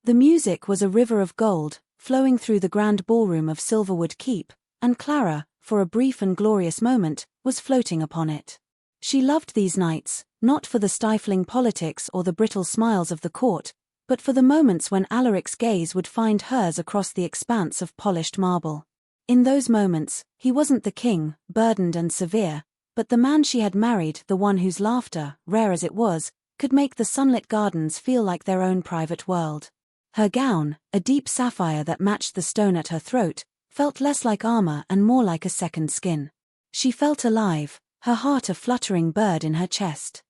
The music was a river of gold, flowing through the grand ballroom of Silverwood Keep, and Clara, for a brief and glorious moment, was floating upon it. She loved these nights, not for the stifling politics or the brittle smiles of the court, but for the moments when Alaric's gaze would find hers across the expanse of polished marble. In those moments, he wasn't the king, burdened and severe, but the man she had married, the one whose laughter, rare as it was, could make the sunlit gardens feel like their own private world. Her gown, a deep sapphire that matched the stone at her throat, felt less like armor and more like a second skin. She felt alive, her heart a fluttering bird in her chest.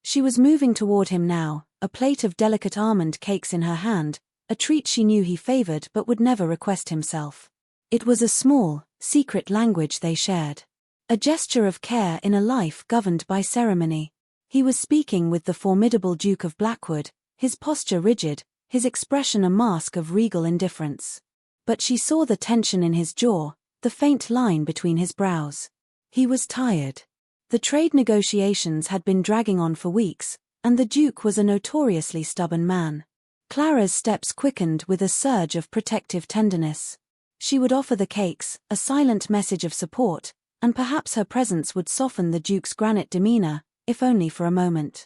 She was moving toward him now, a plate of delicate almond cakes in her hand, a treat she knew he favored but would never request himself. It was a small, secret language they shared. A gesture of care in a life governed by ceremony. He was speaking with the formidable Duke of Blackwood, his posture rigid, his expression a mask of regal indifference. But she saw the tension in his jaw, the faint line between his brows. He was tired. The trade negotiations had been dragging on for weeks, and the Duke was a notoriously stubborn man. Clara's steps quickened with a surge of protective tenderness. She would offer the cakes, a silent message of support, and perhaps her presence would soften the Duke's granite demeanor, if only for a moment.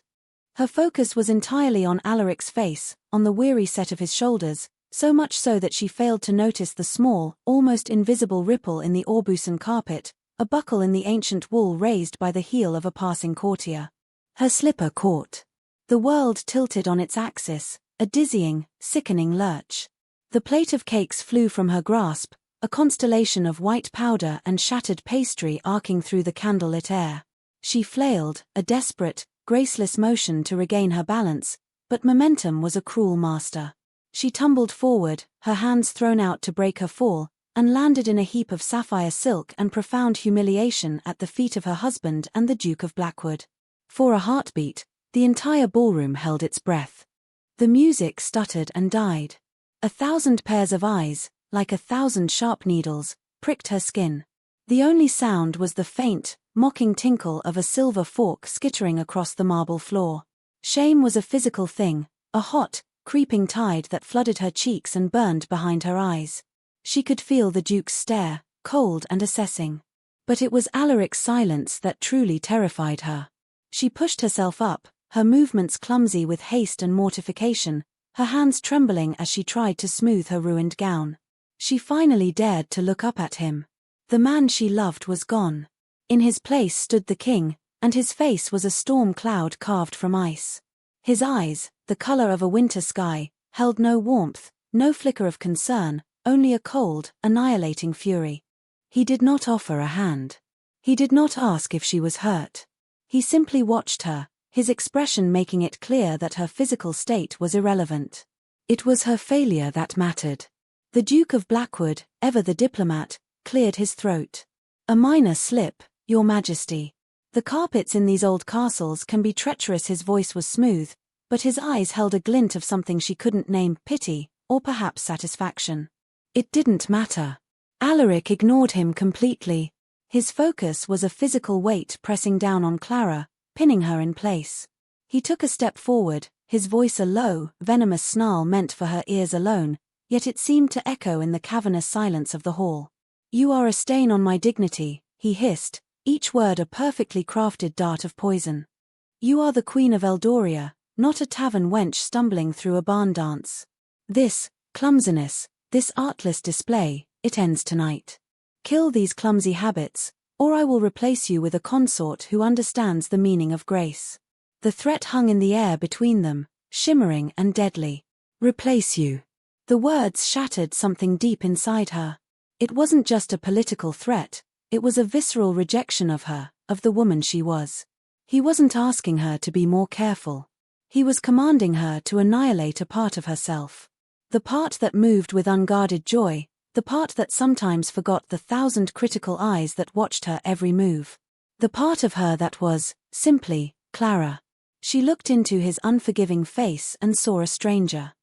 Her focus was entirely on Alaric's face, on the weary set of his shoulders, so much so that she failed to notice the small, almost invisible ripple in the Aubusson carpet, a buckle in the ancient wool raised by the heel of a passing courtier. Her slipper caught. The world tilted on its axis, a dizzying, sickening lurch. The plate of cakes flew from her grasp, a constellation of white powder and shattered pastry arcing through the candlelit air. She flailed, a desperate, graceless motion to regain her balance, but momentum was a cruel master. She tumbled forward, her hands thrown out to break her fall, and landed in a heap of sapphire silk and profound humiliation at the feet of her husband and the Duke of Blackwood. For a heartbeat, the entire ballroom held its breath. The music stuttered and died. 1,000 pairs of eyes, like 1,000 sharp needles, pricked her skin. The only sound was the faint, mocking tinkle of a silver fork skittering across the marble floor. Shame was a physical thing, a hot, creeping tide that flooded her cheeks and burned behind her eyes. She could feel the Duke's stare, cold and assessing. But it was Alaric's silence that truly terrified her. She pushed herself up, her movements clumsy with haste and mortification, her hands trembling as she tried to smooth her ruined gown. She finally dared to look up at him. The man she loved was gone. In his place stood the king, and his face was a storm cloud carved from ice. His eyes, the color of a winter sky, held no warmth, no flicker of concern, only a cold, annihilating fury. He did not offer a hand. He did not ask if she was hurt. He simply watched her, his expression making it clear that her physical state was irrelevant. It was her failure that mattered. The Duke of Blackwood, ever the diplomat, cleared his throat. "A minor slip, Your Majesty. The carpets in these old castles can be treacherous." His voice was smooth, but his eyes held a glint of something she couldn't name, pity, or perhaps satisfaction. It didn't matter. Alaric ignored him completely. His focus was a physical weight pressing down on Clara, pinning her in place. He took a step forward, his voice a low, venomous snarl meant for her ears alone, yet it seemed to echo in the cavernous silence of the hall. "You are a stain on my dignity," he hissed, each word a perfectly crafted dart of poison. "You are the Queen of Eldoria, not a tavern wench stumbling through a barn dance. This clumsiness, this artless display, it ends tonight. Kill these clumsy habits, or I will replace you with a consort who understands the meaning of grace." The threat hung in the air between them, shimmering and deadly. "Replace you." The words shattered something deep inside her. It wasn't just a political threat, it was a visceral rejection of her, of the woman she was. He wasn't asking her to be more careful. He was commanding her to annihilate a part of herself. The part that moved with unguarded joy, the part that sometimes forgot the 1,000 critical eyes that watched her every move. The part of her that was, simply, Clara. She looked into his unforgiving face and saw a stranger.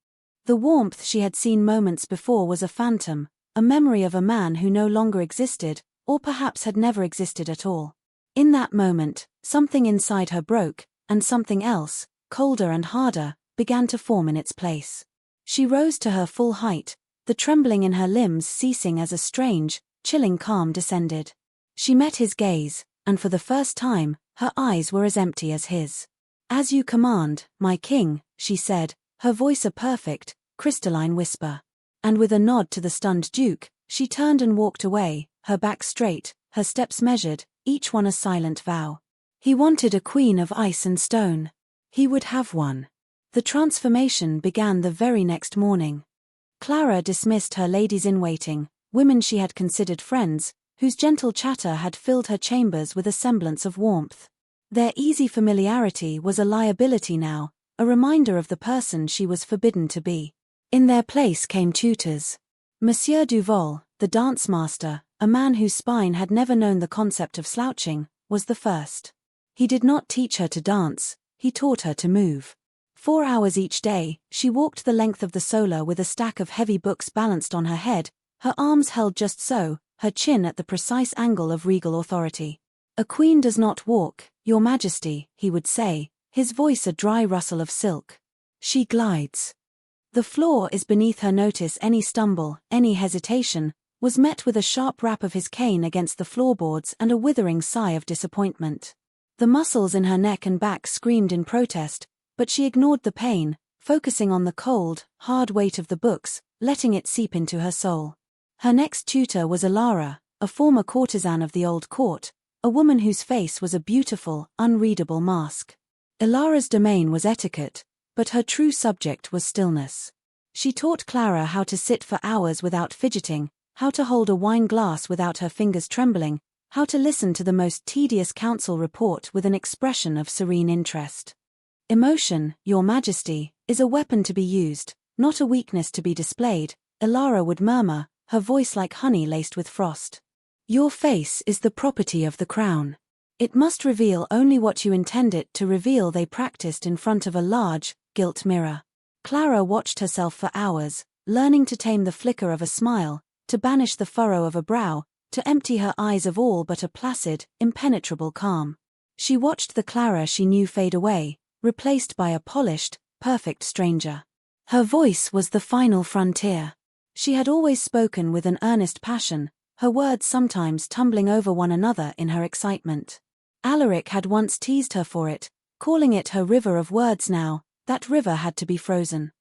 The warmth she had seen moments before was a phantom, a memory of a man who no longer existed, or perhaps had never existed at all. In that moment, something inside her broke, and something else, colder and harder, began to form in its place. She rose to her full height, the trembling in her limbs ceasing as a strange, chilling calm descended. She met his gaze, and for the first time, her eyes were as empty as his. "As you command, my king," she said, her voice a perfect, crystalline whisper. And with a nod to the stunned duke, she turned and walked away, her back straight, her steps measured, each one a silent vow. He wanted a queen of ice and stone. He would have one. The transformation began the very next morning. Clara dismissed her ladies-in-waiting, women she had considered friends, whose gentle chatter had filled her chambers with a semblance of warmth. Their easy familiarity was a liability now, a reminder of the person she was forbidden to be. In their place came tutors. Monsieur Duval, the dance master, a man whose spine had never known the concept of slouching, was the first. He did not teach her to dance, he taught her to move. 4 hours each day, she walked the length of the solar with a stack of heavy books balanced on her head, her arms held just so, her chin at the precise angle of regal authority. "A queen does not walk, your majesty," he would say, his voice a dry rustle of silk. "She glides." The floor is beneath her notice. Any stumble, any hesitation, was met with a sharp rap of his cane against the floorboards and a withering sigh of disappointment. The muscles in her neck and back screamed in protest, but she ignored the pain, focusing on the cold, hard weight of the books, letting it seep into her soul. Her next tutor was Alara, a former courtesan of the old court, a woman whose face was a beautiful, unreadable mask. Alara's domain was etiquette, but her true subject was stillness. She taught Clara how to sit for hours without fidgeting, how to hold a wine glass without her fingers trembling, how to listen to the most tedious council report with an expression of serene interest. "Emotion, your majesty, is a weapon to be used, not a weakness to be displayed," Alara would murmur, her voice like honey laced with frost. "Your face is the property of the crown. It must reveal only what you intend it to reveal." They practiced in front of a large, gilt mirror. Clara watched herself for hours, learning to tame the flicker of a smile, to banish the furrow of a brow, to empty her eyes of all but a placid, impenetrable calm. She watched the Clara she knew fade away, replaced by a polished, perfect stranger. Her voice was the final frontier. She had always spoken with an earnest passion, her words sometimes tumbling over one another in her excitement. Alaric had once teased her for it, calling it her river of words. Now, that river had to be frozen.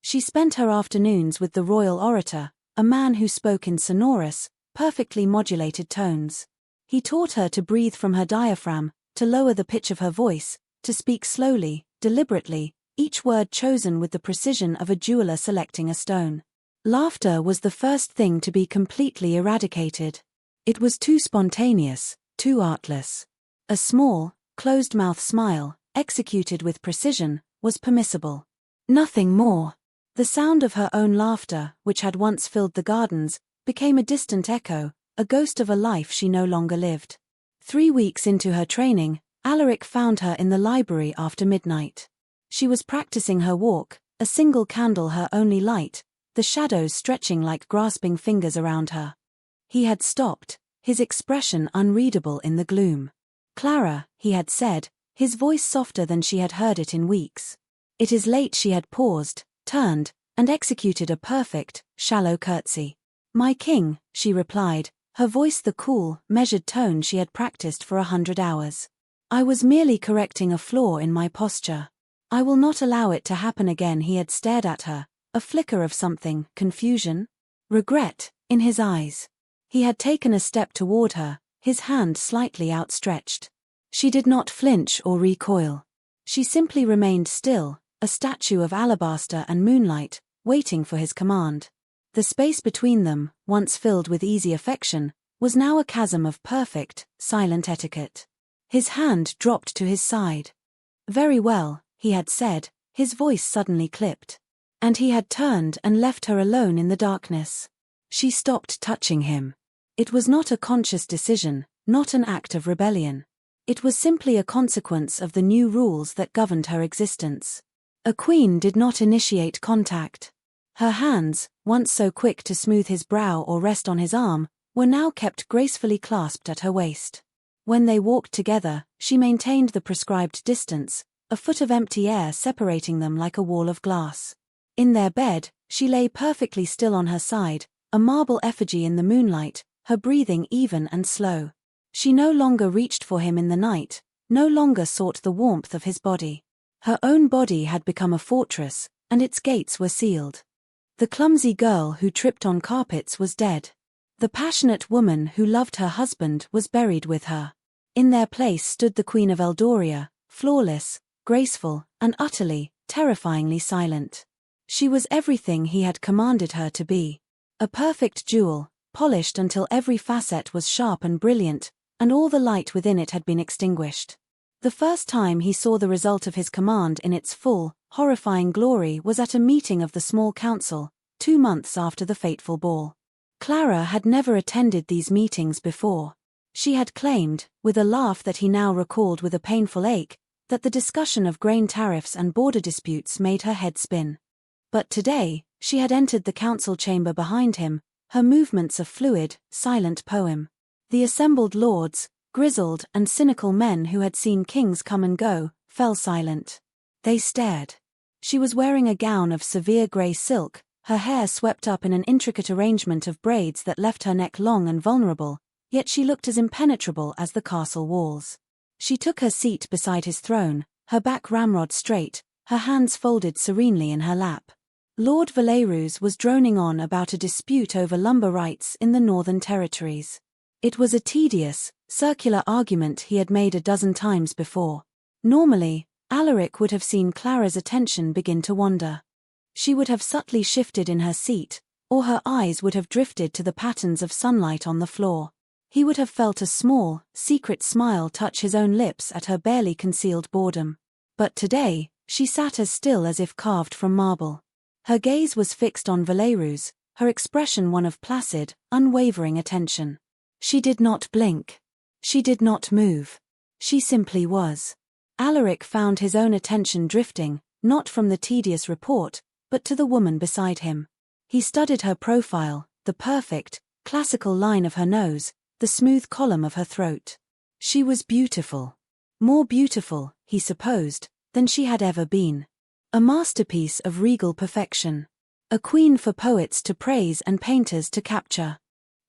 She spent her afternoons with the royal orator, a man who spoke in sonorous, perfectly modulated tones. He taught her to breathe from her diaphragm, to lower the pitch of her voice, to speak slowly, deliberately, each word chosen with the precision of a jeweler selecting a stone. Laughter was the first thing to be completely eradicated. It was too spontaneous, too artless. A small, closed-mouth smile, executed with precision, was permissible. Nothing more. The sound of her own laughter, which had once filled the gardens, became a distant echo, a ghost of a life she no longer lived. 3 weeks into her training, Alaric found her in the library after midnight. She was practicing her walk, a single candle her only light, the shadows stretching like grasping fingers around her. He had stopped, his expression unreadable in the gloom. "Clara," he had said, his voice softer than she had heard it in weeks. "It is late." She had paused, turned, and executed a perfect, shallow curtsy. "My king," she replied, her voice the cool, measured tone she had practiced for 100 hours. "I was merely correcting a flaw in my posture. I will not allow it to happen again." He had stared at her, a flicker of something, confusion, regret, in his eyes. He had taken a step toward her, his hand slightly outstretched. She did not flinch or recoil. She simply remained still, a statue of alabaster and moonlight, waiting for his command. The space between them, once filled with easy affection, was now a chasm of perfect, silent etiquette. His hand dropped to his side. "Very well," he had said, his voice suddenly clipped. And he had turned and left her alone in the darkness. She stopped touching him. It was not a conscious decision, not an act of rebellion. It was simply a consequence of the new rules that governed her existence. A queen did not initiate contact. Her hands, once so quick to smooth his brow or rest on his arm, were now kept gracefully clasped at her waist. When they walked together, she maintained the prescribed distance, a foot of empty air separating them like a wall of glass. In their bed, She lay perfectly still on her side, a marble effigy in the moonlight, her breathing even and slow. She no longer reached for him in the night, no longer sought the warmth of his body. Her own body had become a fortress, and its gates were sealed. The clumsy girl who tripped on carpets was dead. The passionate woman who loved her husband was buried with her. In their place stood the Queen of Eldoria, flawless, graceful, and utterly, terrifyingly silent. She was everything he had commanded her to be. A perfect jewel, polished until every facet was sharp and brilliant, and all the light within it had been extinguished. The first time he saw the result of his command in its full, horrifying glory was at a meeting of the small council, 2 months after the fateful ball. Clara had never attended these meetings before. She had claimed, with a laugh that he now recalled with a painful ache, that the discussion of grain tariffs and border disputes made her head spin. But today, she had entered the council chamber behind him, her movements a fluid, silent poem. The assembled lords, grizzled and cynical men who had seen kings come and go, fell silent. They stared. She was wearing a gown of severe grey silk, her hair swept up in an intricate arrangement of braids that left her neck long and vulnerable, yet she looked as impenetrable as the castle walls. She took her seat beside his throne, her back ramrod straight, her hands folded serenely in her lap. Lord Valerus was droning on about a dispute over lumber rights in the Northern Territories. It was a tedious, circular argument he had made a dozen times before. Normally, Alaric would have seen Clara's attention begin to wander. She would have subtly shifted in her seat, or her eyes would have drifted to the patterns of sunlight on the floor. He would have felt a small, secret smile touch his own lips at her barely concealed boredom. But today, she sat as still as if carved from marble. Her gaze was fixed on Valerus, her expression one of placid, unwavering attention. She did not blink. She did not move. She simply was. Alaric found his own attention drifting, not from the tedious report, but to the woman beside him. He studied her profile, the perfect, classical line of her nose, the smooth column of her throat. She was beautiful. More beautiful, he supposed, than she had ever been. A masterpiece of regal perfection. A queen for poets to praise and painters to capture.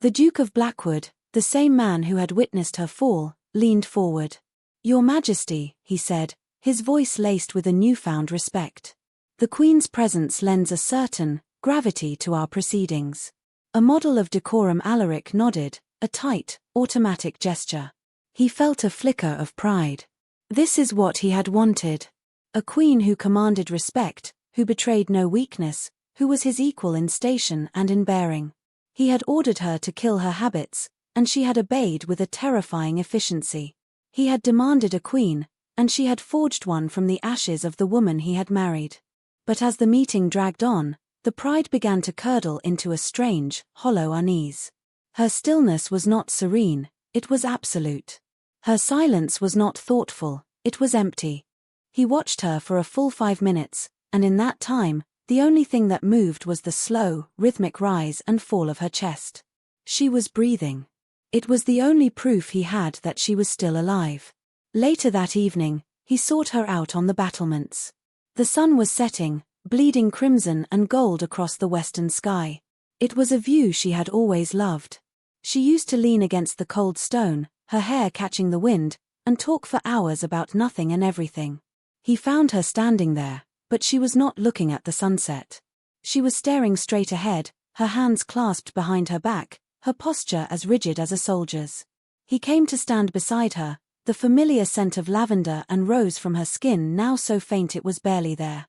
The Duke of Blackwood, the same man who had witnessed her fall, leaned forward. "Your Majesty," he said, his voice laced with a newfound respect. "The Queen's presence lends a certain gravity to our proceedings." A model of decorum. Alaric nodded, a tight, automatic gesture. He felt a flicker of pride. This is what he had wanted. A queen who commanded respect, who betrayed no weakness, who was his equal in station and in bearing. He had ordered her to kill her habits, and she had obeyed with a terrifying efficiency. He had demanded a queen, and she had forged one from the ashes of the woman he had married. But as the meeting dragged on, the pride began to curdle into a strange, hollow unease. Her stillness was not serene, it was absolute. Her silence was not thoughtful, it was empty. He watched her for a full 5 minutes, and in that time, the only thing that moved was the slow, rhythmic rise and fall of her chest. She was breathing. It was the only proof he had that she was still alive. Later that evening, he sought her out on the battlements. The sun was setting, bleeding crimson and gold across the western sky. It was a view she had always loved. She used to lean against the cold stone, her hair catching the wind, and talk for hours about nothing and everything. He found her standing there, but she was not looking at the sunset. She was staring straight ahead, her hands clasped behind her back, her posture as rigid as a soldier's. He came to stand beside her, the familiar scent of lavender and rose from her skin now so faint it was barely there.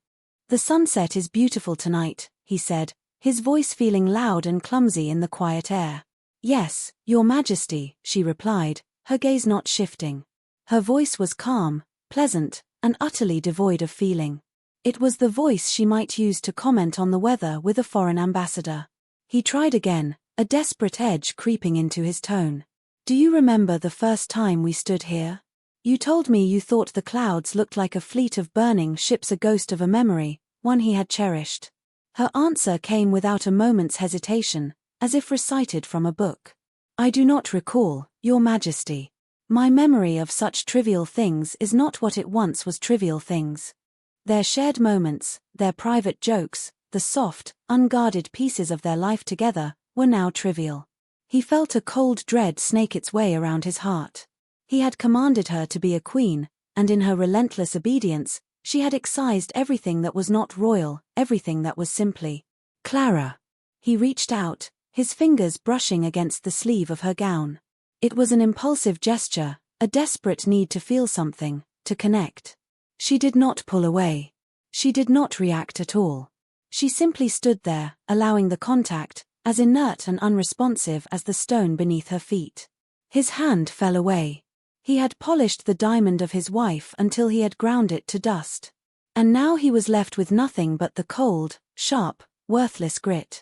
"The sunset is beautiful tonight," he said, his voice feeling loud and clumsy in the quiet air. "Yes, Your Majesty," she replied, her gaze not shifting. Her voice was calm, pleasant, and utterly devoid of feeling. It was the voice she might use to comment on the weather with a foreign ambassador. He tried again, a desperate edge creeping into his tone. "Do you remember the first time we stood here? You told me you thought the clouds looked like a fleet of burning ships, a ghost of a memory, one he had cherished." Her answer came without a moment's hesitation, as if recited from a book. "I do not recall, Your Majesty. My memory of such trivial things is not what it once was. Trivial things. Their shared moments, their private jokes, the soft, unguarded pieces of their life together, were now trivial. He felt a cold dread snake its way around his heart. He had commanded her to be a queen, and in her relentless obedience, she had excised everything that was not royal, everything that was simply Clara. He reached out, his fingers brushing against the sleeve of her gown. It was an impulsive gesture, a desperate need to feel something, to connect. She did not pull away. She did not react at all. She simply stood there, allowing the contact, as inert and unresponsive as the stone beneath her feet. His hand fell away. He had polished the diamond of his wife until he had ground it to dust. And now he was left with nothing but the cold, sharp, worthless grit.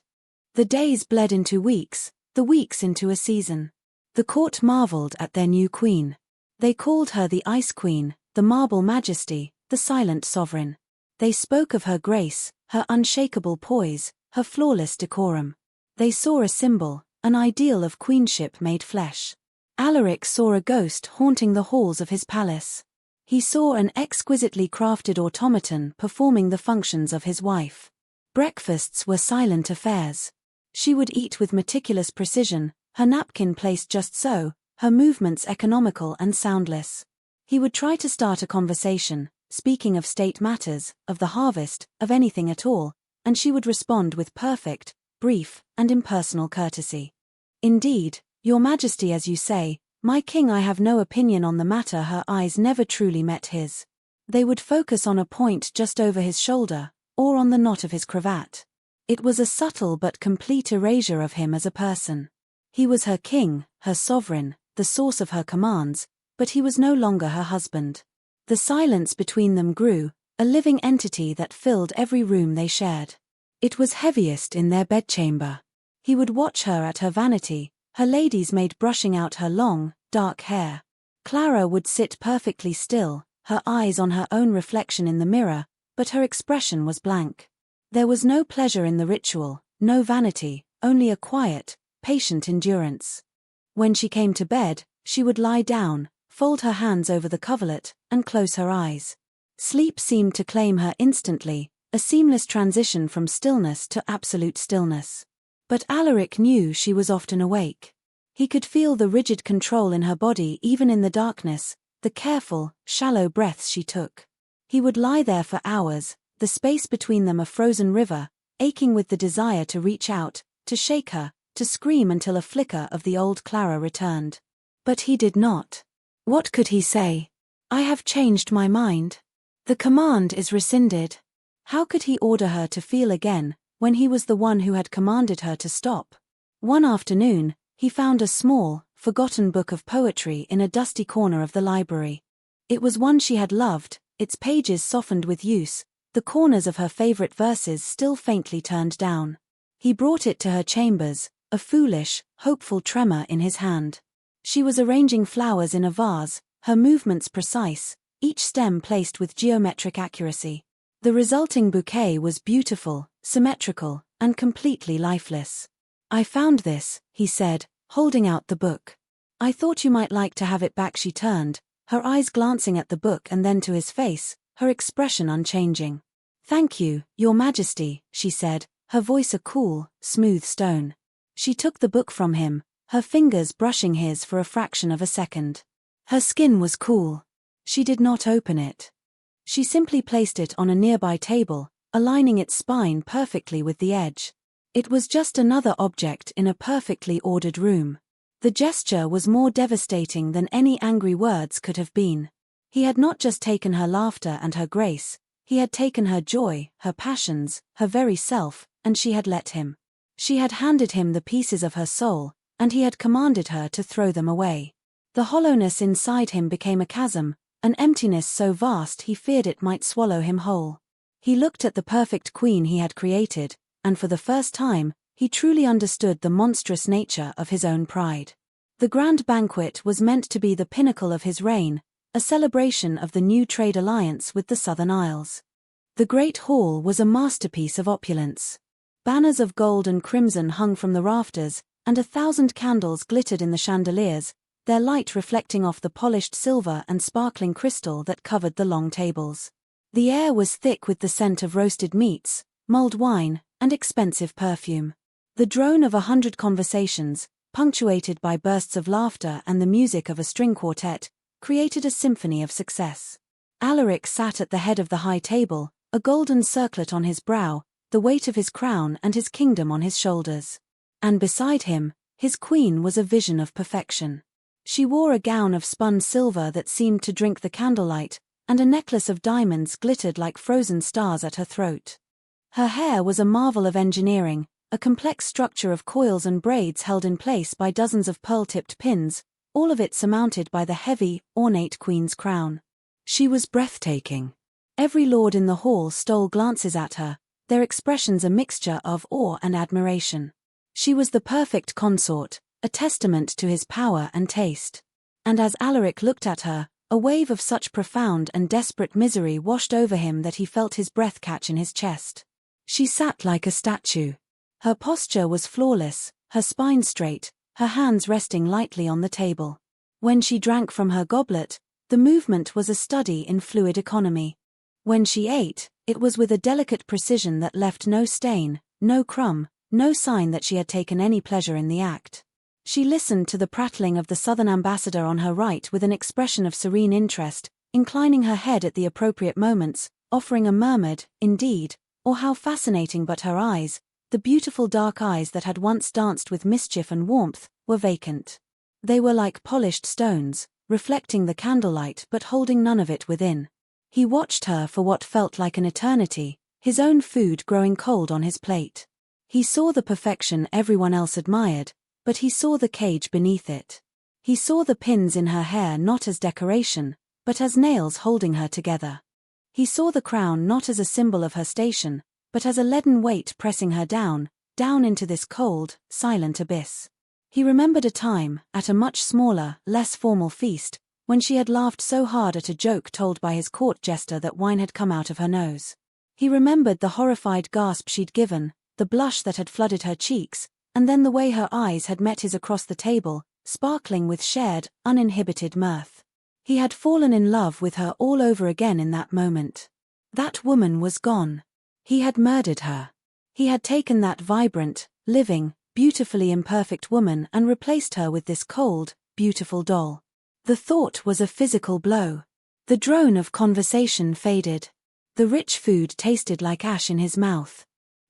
The days bled into weeks, the weeks into a season. The court marveled at their new queen. They called her the Ice Queen, the Marble Majesty, the Silent Sovereign. They spoke of her grace, her unshakable poise, her flawless decorum. They saw a symbol, an ideal of queenship made flesh. Alaric saw a ghost haunting the halls of his palace. He saw an exquisitely crafted automaton performing the functions of his wife. Breakfasts were silent affairs. She would eat with meticulous precision, her napkin placed just so, her movements economical and soundless. He would try to start a conversation, speaking of state matters, of the harvest, of anything at all, and she would respond with perfect, brief, and impersonal courtesy. Indeed, Your Majesty, as you say, my king, I have no opinion on the matter. Her eyes never truly met his. They would focus on a point just over his shoulder, or on the knot of his cravat. It was a subtle but complete erasure of him as a person. He was her king, her sovereign, the source of her commands, but he was no longer her husband. The silence between them grew, a living entity that filled every room they shared. It was heaviest in their bedchamber. He would watch her at her vanity, her lady's maid brushing out her long, dark hair. Clara would sit perfectly still, her eyes on her own reflection in the mirror, but her expression was blank. There was no pleasure in the ritual, no vanity, only a quiet, patient endurance. When she came to bed, she would lie down, fold her hands over the coverlet, and close her eyes. Sleep seemed to claim her instantly, a seamless transition from stillness to absolute stillness. But Alaric knew she was often awake. He could feel the rigid control in her body even in the darkness, the careful, shallow breaths she took. He would lie there for hours, the space between them a frozen river, aching with the desire to reach out, to shake her, to scream until a flicker of the old Clara returned. But he did not. What could he say? I have changed my mind. The command is rescinded. How could he order her to feel again, when he was the one who had commanded her to stop? One afternoon, he found a small, forgotten book of poetry in a dusty corner of the library. It was one she had loved, its pages softened with use, the corners of her favorite verses still faintly turned down. He brought it to her chambers, a foolish, hopeful tremor in his hand. She was arranging flowers in a vase, her movements precise, each stem placed with geometric accuracy. The resulting bouquet was beautiful, symmetrical, and completely lifeless. I found this, he said, holding out the book. I thought you might like to have it back. She turned, her eyes glancing at the book and then to his face, her expression unchanging. Thank you, Your Majesty, she said, her voice a cool, smooth stone. She took the book from him, her fingers brushing his for a fraction of a second. Her skin was cool. She did not open it. She simply placed it on a nearby table, aligning its spine perfectly with the edge. It was just another object in a perfectly ordered room. The gesture was more devastating than any angry words could have been. He had not just taken her laughter and her grace, he had taken her joy, her passions, her very self, and she had let him. She had handed him the pieces of her soul, and he had commanded her to throw them away. The hollowness inside him became a chasm, an emptiness so vast he feared it might swallow him whole. He looked at the perfect queen he had created, and for the first time, he truly understood the monstrous nature of his own pride. The grand banquet was meant to be the pinnacle of his reign, a celebration of the new trade alliance with the Southern Isles. The great hall was a masterpiece of opulence. Banners of gold and crimson hung from the rafters, and 1,000 candles glittered in the chandeliers, their light reflecting off the polished silver and sparkling crystal that covered the long tables. The air was thick with the scent of roasted meats, mulled wine, and expensive perfume. The drone of 100 conversations, punctuated by bursts of laughter and the music of a string quartet, created a symphony of success. Alaric sat at the head of the high table, a golden circlet on his brow, the weight of his crown and his kingdom on his shoulders. And beside him, his queen was a vision of perfection. She wore a gown of spun silver that seemed to drink the candlelight, and a necklace of diamonds glittered like frozen stars at her throat. Her hair was a marvel of engineering, a complex structure of coils and braids held in place by dozens of pearl-tipped pins, all of it surmounted by the heavy, ornate queen's crown. She was breathtaking. Every lord in the hall stole glances at her, their expressions a mixture of awe and admiration. She was the perfect consort, a testament to his power and taste. And as Alaric looked at her, a wave of such profound and desperate misery washed over him that he felt his breath catch in his chest. She sat like a statue. Her posture was flawless, her spine straight, her hands resting lightly on the table. When she drank from her goblet, the movement was a study in fluid economy. When she ate, it was with a delicate precision that left no stain, no crumb, no sign that she had taken any pleasure in the act. She listened to the prattling of the southern ambassador on her right with an expression of serene interest, inclining her head at the appropriate moments, offering a murmured, "Indeed," or "How fascinating," but her eyes, the beautiful dark eyes that had once danced with mischief and warmth, were vacant. They were like polished stones, reflecting the candlelight but holding none of it within. He watched her for what felt like an eternity, his own food growing cold on his plate. He saw the perfection everyone else admired, but he saw the cage beneath it. He saw the pins in her hair not as decoration, but as nails holding her together. He saw the crown not as a symbol of her station, but as a leaden weight pressing her down into this cold, silent abyss. He remembered a time, at a much smaller, less formal feast, when she had laughed so hard at a joke told by his court jester that wine had come out of her nose. He remembered the horrified gasp she'd given, the blush that had flooded her cheeks, and then the way her eyes had met his across the table, sparkling with shared, uninhibited mirth. He had fallen in love with her all over again in that moment. That woman was gone. He had murdered her. He had taken that vibrant, living, beautifully imperfect woman and replaced her with this cold, beautiful doll. The thought was a physical blow. The drone of conversation faded. The rich food tasted like ash in his mouth.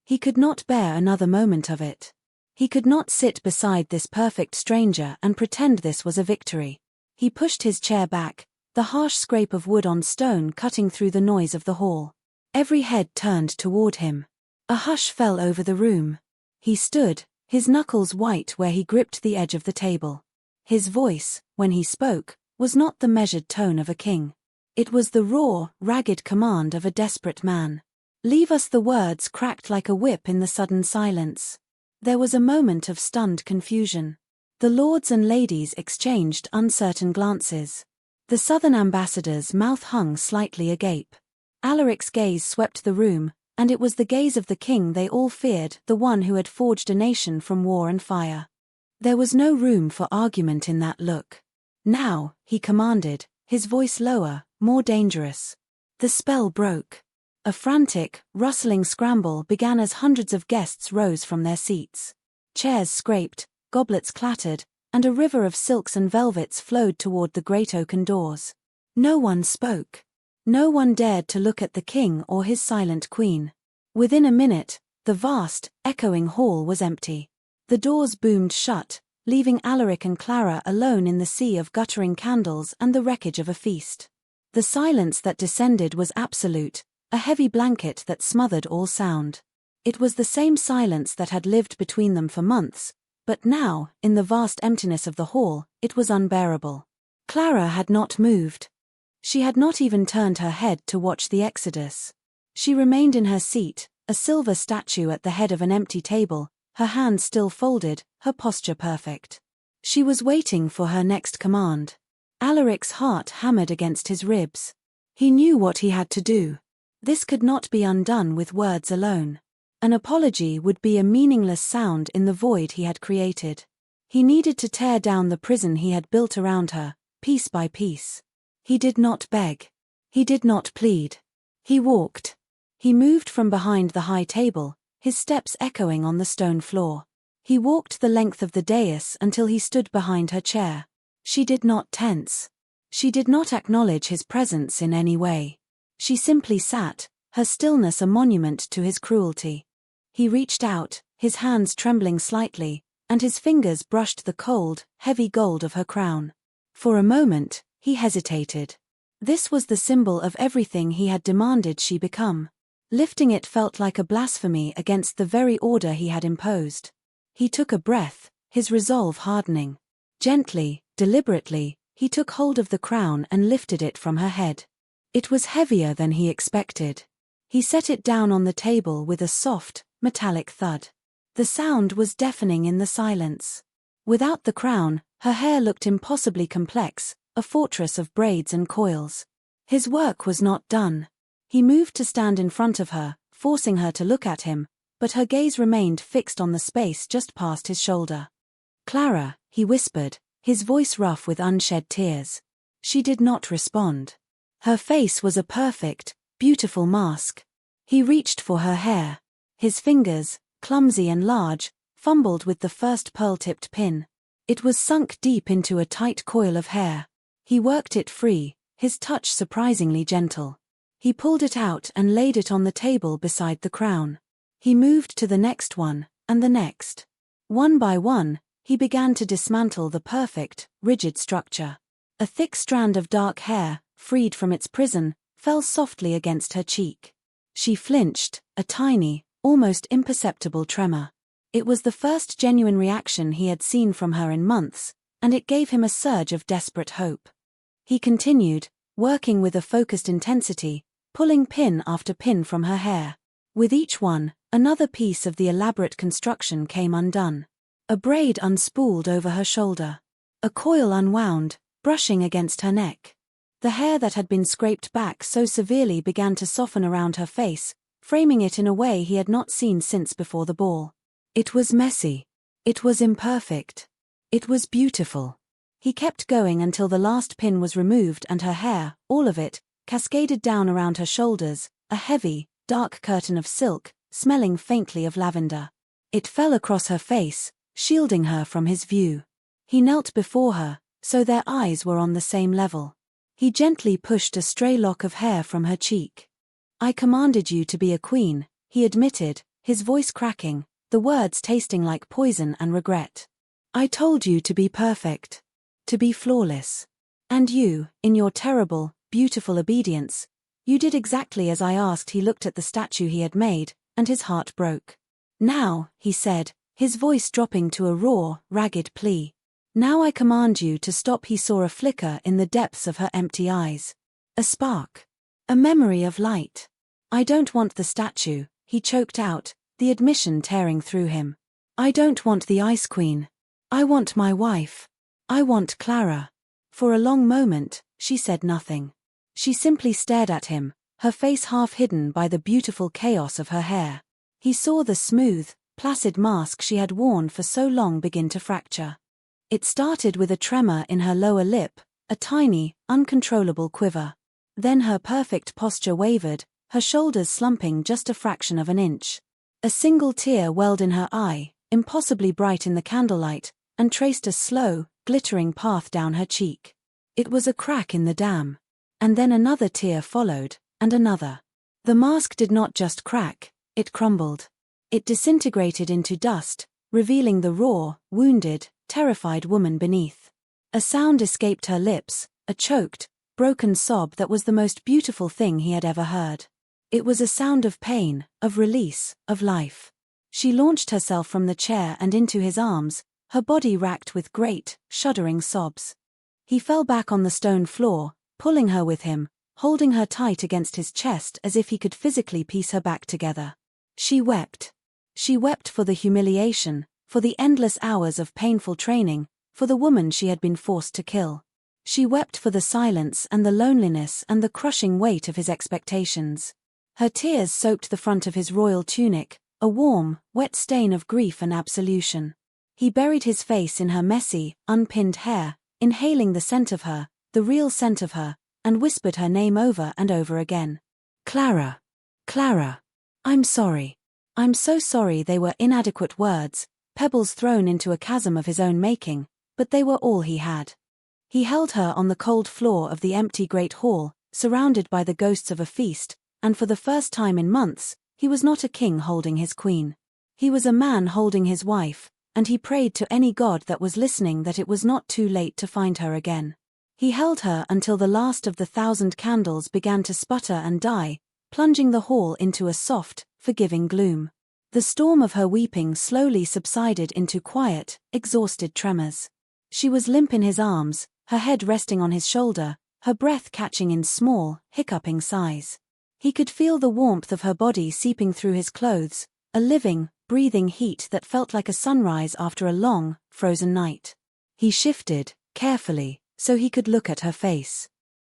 He could not bear another moment of it. He could not sit beside this perfect stranger and pretend this was a victory. He pushed his chair back, the harsh scrape of wood on stone cutting through the noise of the hall. Every head turned toward him. A hush fell over the room. He stood, his knuckles white where he gripped the edge of the table. His voice, when he spoke, was not the measured tone of a king. It was the raw, ragged command of a desperate man. "Leave us," the words cracked like a whip in the sudden silence. There was a moment of stunned confusion. The lords and ladies exchanged uncertain glances. The southern ambassador's mouth hung slightly agape. Alaric's gaze swept the room, and it was the gaze of the king they all feared, the one who had forged a nation from war and fire. There was no room for argument in that look. "Now," he commanded, his voice lower, more dangerous. The spell broke. A frantic, rustling scramble began as hundreds of guests rose from their seats. Chairs scraped, goblets clattered, and a river of silks and velvets flowed toward the great oaken doors. No one spoke. No one dared to look at the king or his silent queen. Within a minute, the vast, echoing hall was empty. The doors boomed shut, leaving Alaric and Clara alone in the sea of guttering candles and the wreckage of a feast. The silence that descended was absolute, a heavy blanket that smothered all sound. It was the same silence that had lived between them for months, but now, in the vast emptiness of the hall, it was unbearable. Clara had not moved. She had not even turned her head to watch the exodus. She remained in her seat, a silver statue at the head of an empty table, her hands still folded, her posture perfect. She was waiting for her next command. Alaric's heart hammered against his ribs. He knew what he had to do. This could not be undone with words alone. An apology would be a meaningless sound in the void he had created. He needed to tear down the prison he had built around her, piece by piece. He did not beg. He did not plead. He walked. He moved from behind the high table, his steps echoing on the stone floor. He walked the length of the dais until he stood behind her chair. She did not tense. She did not acknowledge his presence in any way. She simply sat, her stillness a monument to his cruelty. He reached out, his hands trembling slightly, and his fingers brushed the cold, heavy gold of her crown. For a moment, he hesitated. This was the symbol of everything he had demanded she become. Lifting it felt like a blasphemy against the very order he had imposed. He took a breath, his resolve hardening. Gently, deliberately, he took hold of the crown and lifted it from her head. It was heavier than he expected. He set it down on the table with a soft, metallic thud. The sound was deafening in the silence. Without the crown, her hair looked impossibly complex, a fortress of braids and coils. His work was not done. He moved to stand in front of her, forcing her to look at him, but her gaze remained fixed on the space just past his shoulder. "Clara," he whispered, his voice rough with unshed tears. She did not respond. Her face was a perfect, beautiful mask. He reached for her hair. His fingers, clumsy and large, fumbled with the first pearl-tipped pin. It was sunk deep into a tight coil of hair. He worked it free, his touch surprisingly gentle. He pulled it out and laid it on the table beside the crown. He moved to the next one, and the next. One by one, he began to dismantle the perfect, rigid structure. A thick strand of dark hair, freed from its prison, fell softly against her cheek. She flinched, a tiny, almost imperceptible tremor. It was the first genuine reaction he had seen from her in months, and it gave him a surge of desperate hope. He continued, working with a focused intensity, pulling pin after pin from her hair. With each one, another piece of the elaborate construction came undone. A braid unspooled over her shoulder. A coil unwound, brushing against her neck. The hair that had been scraped back so severely began to soften around her face, framing it in a way he had not seen since before the ball. It was messy. It was imperfect. It was beautiful. He kept going until the last pin was removed and her hair, all of it, cascaded down around her shoulders, a heavy, dark curtain of silk, smelling faintly of lavender. It fell across her face, shielding her from his view. He knelt before her, so their eyes were on the same level. He gently pushed a stray lock of hair from her cheek. "I commanded you to be a queen," he admitted, his voice cracking, the words tasting like poison and regret. "I told you to be perfect. To be flawless. And you, in your terrible, beautiful obedience, you did exactly as I asked." He looked at the statue he had made, and his heart broke. "Now," he said, his voice dropping to a raw, ragged plea. "Now I command you to stop." He saw a flicker in the depths of her empty eyes. A spark. A memory of light. "I don't want the statue," he choked out, the admission tearing through him. "I don't want the Ice Queen. I want my wife. I want Clara." For a long moment, she said nothing. She simply stared at him, her face half hidden by the beautiful chaos of her hair. He saw the smooth, placid mask she had worn for so long begin to fracture. It started with a tremor in her lower lip, a tiny, uncontrollable quiver. Then her perfect posture wavered, her shoulders slumping just a fraction of an inch. A single tear welled in her eye, impossibly bright in the candlelight, and traced a slow, glittering path down her cheek. It was a crack in the dam. And then another tear followed, and another. The mask did not just crack, it crumbled. It disintegrated into dust, revealing the raw, wounded, terrified woman beneath. A sound escaped her lips, a choked, broken sob that was the most beautiful thing he had ever heard. It was a sound of pain, of release, of life. She launched herself from the chair and into his arms, her body racked with great, shuddering sobs. He fell back on the stone floor, pulling her with him, holding her tight against his chest as if he could physically piece her back together. She wept. She wept for the humiliation, for the endless hours of painful training, for the woman she had been forced to kill. She wept for the silence and the loneliness and the crushing weight of his expectations. Her tears soaked the front of his royal tunic, a warm, wet stain of grief and absolution. He buried his face in her messy, unpinned hair, inhaling the scent of her, the real scent of her, and whispered her name over and over again. "Clara." Clara. I'm sorry. I'm so sorry. They were inadequate words, pebbles thrown into a chasm of his own making, but they were all he had. He held her on the cold floor of the empty great hall, surrounded by the ghosts of a feast, and for the first time in months, he was not a king holding his queen. He was a man holding his wife, and he prayed to any god that was listening that it was not too late to find her again. He held her until the last of the 1,000 candles began to sputter and die, plunging the hall into a soft, forgiving gloom. The storm of her weeping slowly subsided into quiet, exhausted tremors. She was limp in his arms, her head resting on his shoulder, her breath catching in small, hiccuping sighs. He could feel the warmth of her body seeping through his clothes, a living, breathing heat that felt like a sunrise after a long, frozen night. He shifted, carefully, so he could look at her face.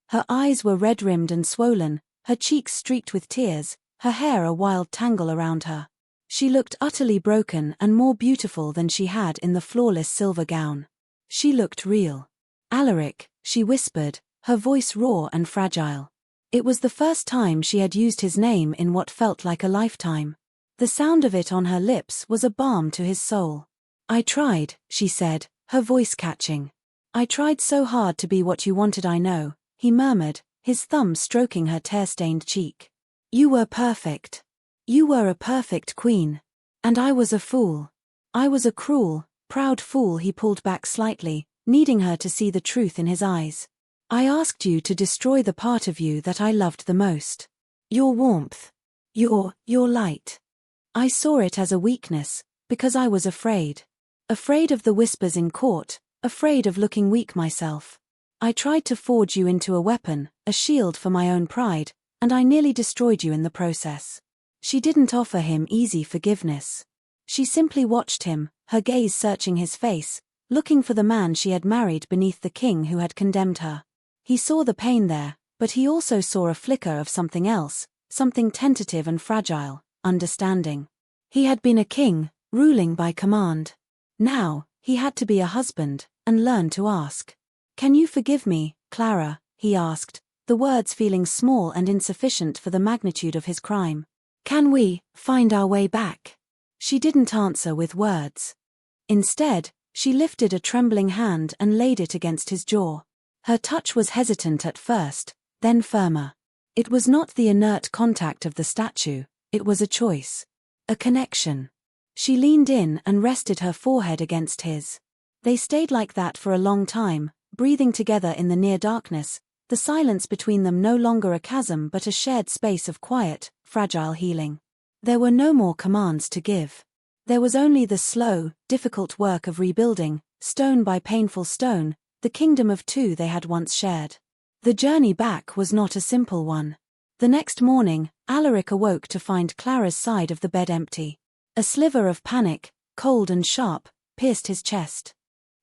Her eyes were red-rimmed and swollen, her cheeks streaked with tears, her hair a wild tangle around her. She looked utterly broken and more beautiful than she had in the flawless silver gown. She looked real. Alaric, she whispered, her voice raw and fragile. It was the first time she had used his name in what felt like a lifetime. The sound of it on her lips was a balm to his soul. I tried, she said, her voice catching. I tried so hard to be what you wanted, I know, he murmured, his thumb stroking her tear-stained cheek. You were perfect. You were a perfect queen. And I was a fool. I was a cruel, proud fool. He pulled back slightly, needing her to see the truth in his eyes. I asked you to destroy the part of you that I loved the most. Your warmth. Your light. I saw it as a weakness, because I was afraid. Afraid of the whispers in court, afraid of looking weak myself. I tried to forge you into a weapon, a shield for my own pride, and I nearly destroyed you in the process. She didn't offer him easy forgiveness. She simply watched him, her gaze searching his face, looking for the man she had married beneath the king who had condemned her. He saw the pain there, but he also saw a flicker of something else, something tentative and fragile, understanding. He had been a king, ruling by command. Now, he had to be a husband, and learn to ask. Can you forgive me, Clara? He asked, the words feeling small and insufficient for the magnitude of his crime. Can we find our way back? She didn't answer with words. Instead, she lifted a trembling hand and laid it against his jaw. Her touch was hesitant at first, then firmer. It was not the inert contact of the statue, it was a choice. A connection. She leaned in and rested her forehead against his. They stayed like that for a long time, breathing together in the near darkness, the silence between them no longer a chasm but a shared space of quiet, fragile healing. There were no more commands to give. There was only the slow, difficult work of rebuilding, stone by painful stone, the kingdom of two they had once shared. The journey back was not a simple one. The next morning, Alaric awoke to find Clara's side of the bed empty. A sliver of panic, cold and sharp, pierced his chest.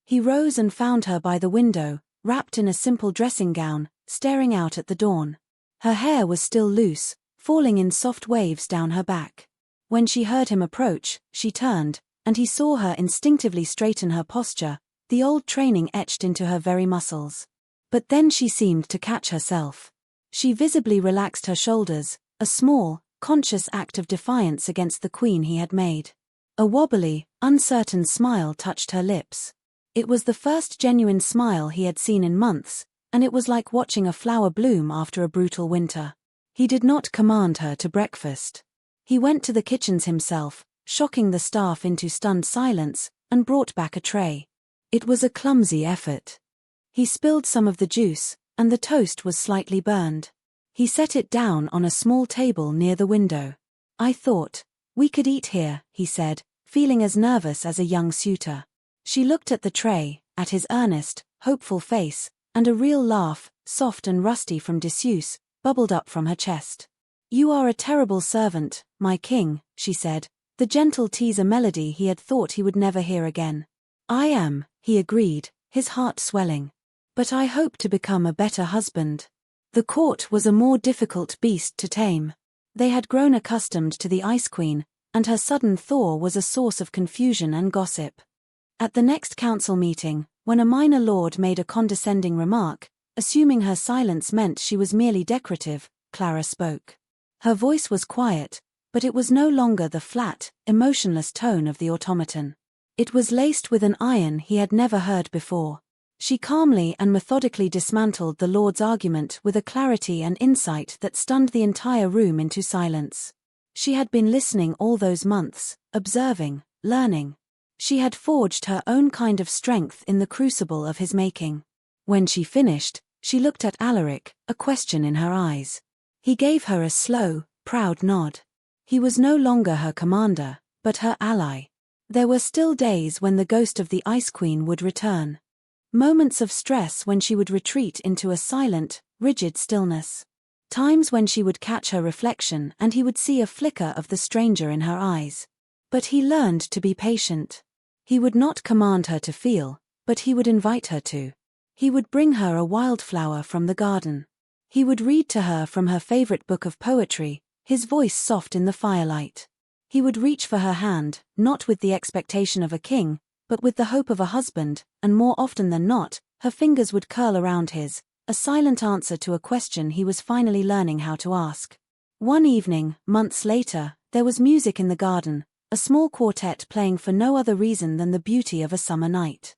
He rose and found her by the window, wrapped in a simple dressing gown, staring out at the dawn. Her hair was still loose, falling in soft waves down her back. When she heard him approach, she turned, and he saw her instinctively straighten her posture, the old training etched into her very muscles. But then she seemed to catch herself. She visibly relaxed her shoulders, a small, conscious act of defiance against the queen he had made. A wobbly, uncertain smile touched her lips. It was the first genuine smile he had seen in months, and it was like watching a flower bloom after a brutal winter. He did not command her to breakfast. He went to the kitchens himself, shocking the staff into stunned silence, and brought back a tray. It was a clumsy effort. He spilled some of the juice, and the toast was slightly burned. He set it down on a small table near the window. I thought, we could eat here, he said, feeling as nervous as a young suitor. She looked at the tray, at his earnest, hopeful face, and a real laugh, soft and rusty from disuse, bubbled up from her chest. You are a terrible servant, my king, she said, the gentle teaser melody he had thought he would never hear again. I am, he agreed, his heart swelling. But I hope to become a better husband. The court was a more difficult beast to tame. They had grown accustomed to the Ice Queen, and her sudden thaw was a source of confusion and gossip. At the next council meeting, when a minor lord made a condescending remark, assuming her silence meant she was merely decorative, Clara spoke. Her voice was quiet, but it was no longer the flat, emotionless tone of the automaton. It was laced with an iron he had never heard before. She calmly and methodically dismantled the Lord's argument with a clarity and insight that stunned the entire room into silence. She had been listening all those months, observing, learning. She had forged her own kind of strength in the crucible of his making. When she finished, she looked at Alaric, a question in her eyes. He gave her a slow, proud nod. He was no longer her commander, but her ally. There were still days when the ghost of the Ice Queen would return. Moments of stress when she would retreat into a silent, rigid stillness. Times when she would catch her reflection and he would see a flicker of the stranger in her eyes. But he learned to be patient. He would not command her to feel, but he would invite her to. He would bring her a wildflower from the garden. He would read to her from her favorite book of poetry, his voice soft in the firelight. He would reach for her hand, not with the expectation of a king, but with the hope of a husband, and more often than not, her fingers would curl around his, a silent answer to a question he was finally learning how to ask. One evening, months later, there was music in the garden, a small quartet playing for no other reason than the beauty of a summer night.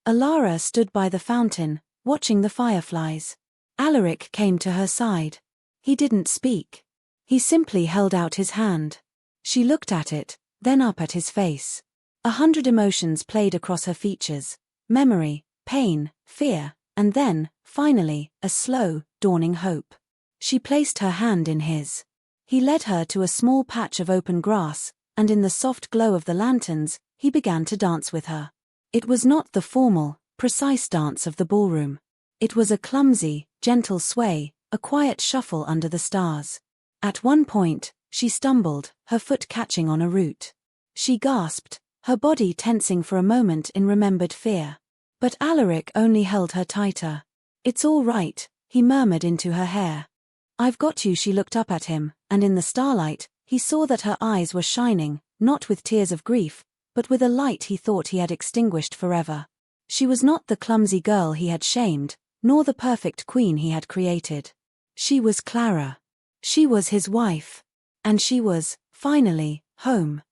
Alara stood by the fountain, watching the fireflies. Alaric came to her side. He didn't speak. He simply held out his hand. She looked at it, then up at his face. 100 emotions played across her features: memory, pain, fear, and then, finally, a slow, dawning hope. She placed her hand in his. He led her to a small patch of open grass, and in the soft glow of the lanterns, he began to dance with her. It was not the formal, precise dance of the ballroom. It was a clumsy, gentle sway, a quiet shuffle under the stars. At one point, she stumbled, her foot catching on a root. She gasped, her body tensing for a moment in remembered fear. But Alaric only held her tighter. "It's all right," he murmured into her hair. "I've got you." She looked up at him, and in the starlight, he saw that her eyes were shining, not with tears of grief, but with a light he thought he had extinguished forever. She was not the clumsy girl he had shamed, nor the perfect queen he had created. She was Clara. She was his wife. And she was, finally, home.